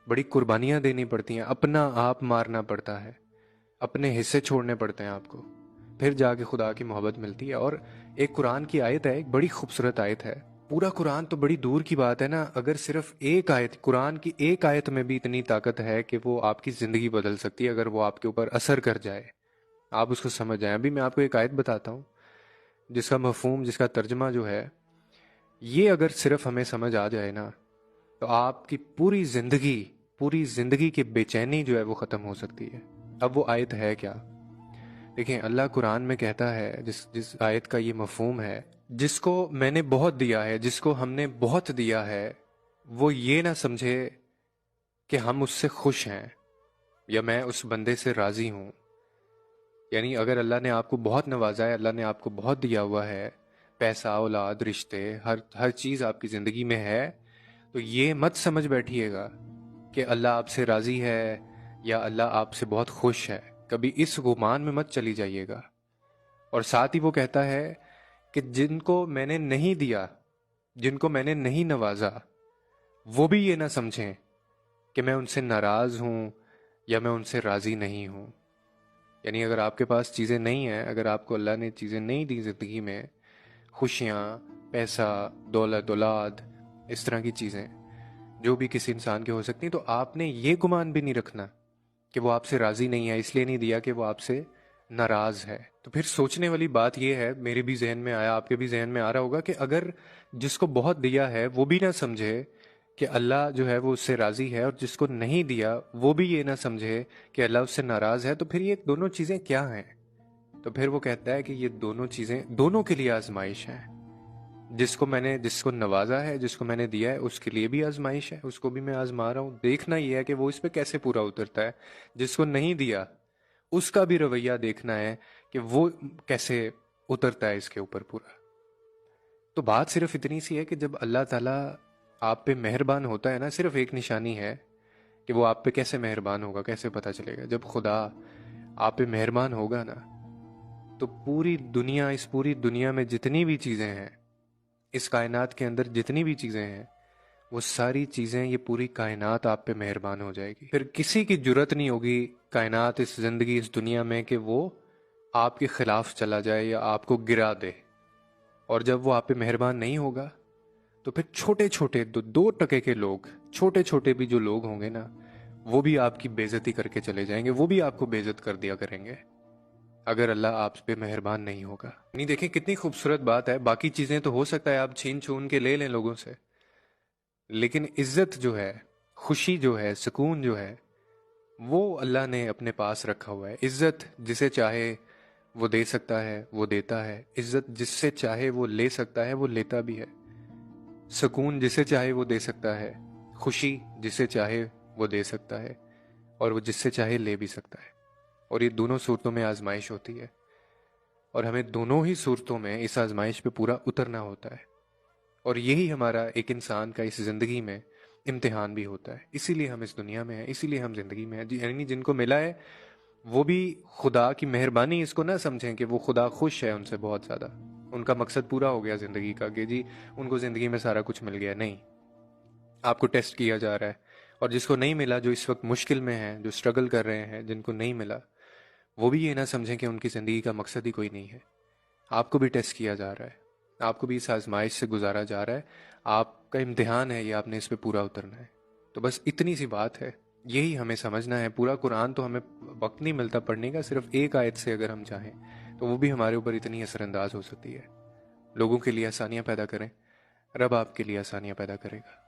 بڑی قربانیاں دینی پڑتی ہیں، اپنا آپ مارنا پڑتا ہے، اپنے حصے چھوڑنے پڑتے ہیں آپ کو، پھر جا کے خدا کی محبت ملتی ہے۔ اور ایک قرآن کی آیت ہے، ایک بڑی خوبصورت آیت ہے، پورا قرآن تو بڑی دور کی بات ہے نا، اگر صرف ایک آیت، قرآن کی ایک آیت میں بھی اتنی طاقت ہے کہ وہ آپ کی زندگی بدل سکتی ہے اگر وہ آپ کے اوپر اثر کر جائے، آپ اس کو سمجھ جائیں۔ ابھی میں آپ کو ایک آیت بتاتا ہوں جس کا مفہوم، جس کا ترجمہ جو ہے، یہ اگر صرف ہمیں سمجھ آ جائے نا تو آپ کی پوری زندگی کی بے چینی جو ہے وہ ختم ہو سکتی ہے۔ اب وہ آیت ہے کیا؟ دیکھیں، اللہ قرآن میں کہتا ہے، جس آیت کا یہ مفہوم ہے، جس کو میں نے بہت دیا ہے، جس کو ہم نے بہت دیا ہے، وہ یہ نہ سمجھے کہ ہم اس سے خوش ہیں یا میں اس بندے سے راضی ہوں۔ یعنی اگر اللہ نے آپ کو بہت نوازا ہے، اللہ نے آپ کو بہت دیا ہوا ہے، پیسہ، اولاد، رشتے، ہر چیز آپ کی زندگی میں ہے، تو یہ مت سمجھ بیٹھیے گا کہ اللہ آپ سے راضی ہے یا اللہ آپ سے بہت خوش ہے۔ کبھی اس گمان میں مت چلی جائیے گا۔ اور ساتھ ہی وہ کہتا ہے کہ جن کو میں نے نہیں دیا، جن کو میں نے نہیں نوازا، وہ بھی یہ نہ سمجھیں کہ میں ان سے ناراض ہوں یا میں ان سے راضی نہیں ہوں۔ یعنی اگر آپ کے پاس چیزیں نہیں ہیں، اگر آپ کو اللہ نے چیزیں نہیں دی زندگی میں، خوشیاں، پیسہ، دولت، اولاد، اس طرح کی چیزیں جو بھی کسی انسان کے ہو سکتی ہیں، تو آپ نے یہ گمان بھی نہیں رکھنا کہ وہ آپ سے راضی نہیں ہے، اس لیے نہیں دیا کہ وہ آپ سے ناراض ہے۔ تو پھر سوچنے والی بات یہ ہے، میرے بھی ذہن میں آیا، آپ کے بھی ذہن میں آ رہا ہوگا، کہ اگر جس کو بہت دیا ہے وہ بھی نہ سمجھے کہ اللہ جو ہے وہ اس سے راضی ہے، اور جس کو نہیں دیا وہ بھی یہ نہ سمجھے کہ اللہ اس سے ناراض ہے، تو پھر یہ دونوں چیزیں کیا ہیں؟ تو پھر وہ کہتا ہے کہ یہ دونوں چیزیں دونوں کے لیے آزمائش ہیں۔ جس کو نوازا ہے، جس کو میں نے دیا ہے، اس کے لیے بھی آزمائش ہے، اس کو بھی میں آزما رہا ہوں۔ دیکھنا یہ ہے کہ وہ اس پہ کیسے پورا اترتا ہے۔ جس کو نہیں دیا، اس کا بھی رویہ دیکھنا ہے کہ وہ کیسے اترتا ہے اس کے اوپر پورا۔ تو بات صرف اتنی سی ہے کہ جب اللہ تعالیٰ آپ پہ مہربان ہوتا ہے نا، صرف ایک نشانی ہے کہ وہ آپ پہ کیسے مہربان ہوگا، کیسے پتہ چلے گا؟ جب خدا آپ پہ مہربان ہوگا نا، تو اس پوری دنیا میں جتنی بھی چیزیں ہیں، اس کائنات کے اندر جتنی بھی چیزیں ہیں، وہ ساری چیزیں، یہ پوری کائنات آپ پہ مہربان ہو جائے گی۔ پھر کسی کی جرت نہیں ہوگی کائنات، اس زندگی، اس دنیا میں، کہ وہ آپ کے خلاف چلا جائے یا آپ کو گرا دے۔ اور جب وہ آپ پہ مہربان نہیں ہوگا تو پھر چھوٹے چھوٹے 2 ٹکے کے لوگ، چھوٹے چھوٹے بھی جو لوگ ہوں گے نا، وہ بھی آپ کی بے عزتی کر کے چلے جائیں گے، وہ بھی آپ کو بے عزت کر دیا کریں گے اگر اللہ آپ پہ مہربان نہیں ہوگا۔ نہیں، دیکھیں کتنی خوبصورت بات ہے۔ باقی چیزیں تو ہو سکتا ہے آپ چھین چھون کے لے لیں لوگوں سے، لیکن عزت جو ہے، خوشی جو ہے، سکون جو ہے، وہ اللہ نے اپنے پاس رکھا ہوا ہے۔ عزت جسے چاہے وہ دے سکتا ہے، وہ دیتا ہے۔ عزت جس سے چاہے وہ لے سکتا ہے، وہ لیتا بھی ہے۔ سکون جسے چاہے وہ دے سکتا ہے، خوشی جسے چاہے وہ دے سکتا ہے، اور وہ جس سے چاہے لے بھی سکتا ہے۔ اور یہ دونوں صورتوں میں آزمائش ہوتی ہے، اور ہمیں دونوں ہی صورتوں میں اس آزمائش پہ پورا اترنا ہوتا ہے۔ اور یہی ہمارا ایک انسان کا اس زندگی میں امتحان بھی ہوتا ہے۔ اسی لیے ہم اس دنیا میں ہیں، اسی لیے ہم زندگی میں ہیں۔ یعنی جن کو ملا ہے وہ بھی خدا کی مہربانی، اس کو نہ سمجھیں کہ وہ خدا خوش ہے ان سے بہت زیادہ، ان کا مقصد پورا ہو گیا زندگی کا، کہ جی ان کو زندگی میں سارا کچھ مل گیا۔ نہیں، آپ کو ٹیسٹ کیا جا رہا ہے۔ اور جس کو نہیں ملا، جو اس وقت مشکل میں ہیں، جو سٹرگل کر رہے ہیں، جن کو نہیں ملا، وہ بھی یہ نہ سمجھیں کہ ان کی زندگی کا مقصد ہی کوئی نہیں ہے۔ آپ کو بھی ٹیسٹ کیا جا رہا ہے، آپ کو بھی اس آزمائش سے گزارا جا رہا ہے۔ آپ کا امتحان ہے یہ، آپ نے اس پہ پورا اترنا ہے۔ تو بس اتنی سی بات ہے، یہی ہمیں سمجھنا ہے۔ پورا قرآن تو ہمیں وقت نہیں ملتا پڑھنے کا، صرف ایک آیت سے اگر ہم چاہیں تو وہ بھی ہمارے اوپر اتنی اثر انداز ہو سکتی ہے۔ لوگوں کے لیے آسانیاں پیدا کریں، رب آپ کے لیے آسانیاں پیدا کرے گا۔